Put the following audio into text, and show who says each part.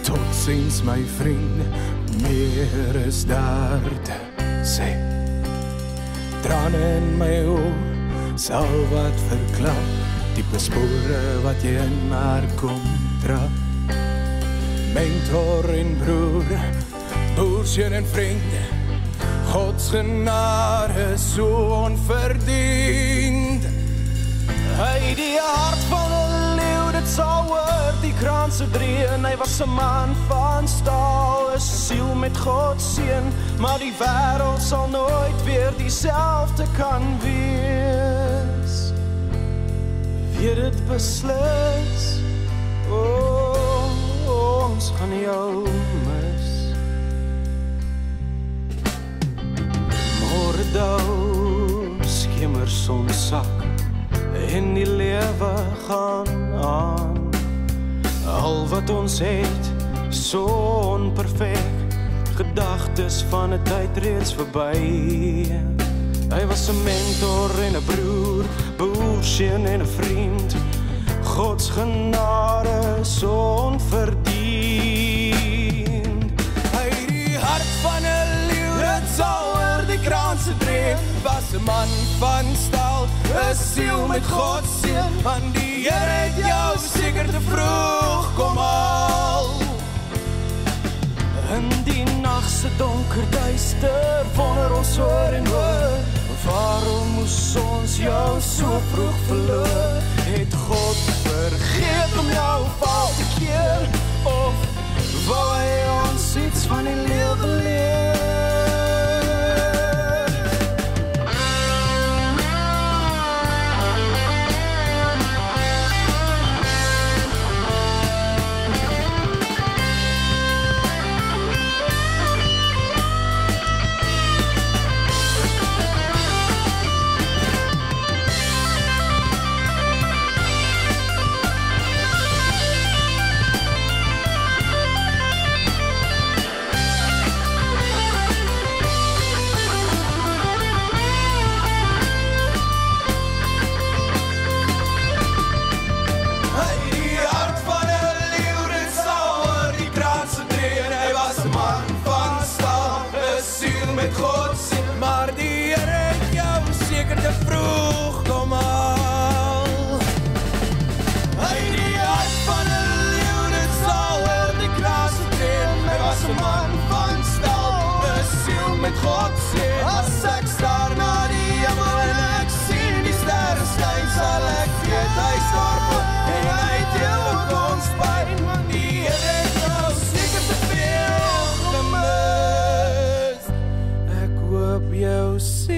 Speaker 1: Tot ziens my vriend, meer is daar te sê. Trane in my oë sal wat verklap, diepe spore wat jy in maar kom trap. Mentor en broer, boerseun en vriend, Gods genade so onverdiend. Hy die hart van 'n leeu, dit sal oor die kranse dreun. Hy was 'n man van staal, 'n siel met God seën, maar die wêreld sal nooit weer dieselfde kan wees. Wie dit beslis, ons gaan jou mis. Môre skemer son sak en die lewe gaan aan. Al wat ons het, so onperfect, gedagtes van 'n tyd reeds verby. Hy was 'n mentor en 'n broer, boerseun en 'n vriend, Gods genade so onverdiend. Hy die hart van 'n leeu, dit sal oor die kranse dreef, was 'n man van staal, 'n siel met God seën, want die Here het jou seker te vroeg kom haal. In die nag se donker duister wonder ons oor en oor, waarom moes ons jou so vroeg verloor? Het God vergeet om jou val te keer, of wou hy ons iets van die lewe leer? Maar die Here het jou seker te vroeg kom haal. Hy die hart van 'n leeu, dit sal oor die kranse dreef. Hy was 'n man van staal, 'n siel met God seën. As ek staar na die hemel en ek sien die sterre skyn, sal ek weet hy staar voor en hy deel ook ons pyn, want die Here het jou seker te veel gemis. Hoop jou sien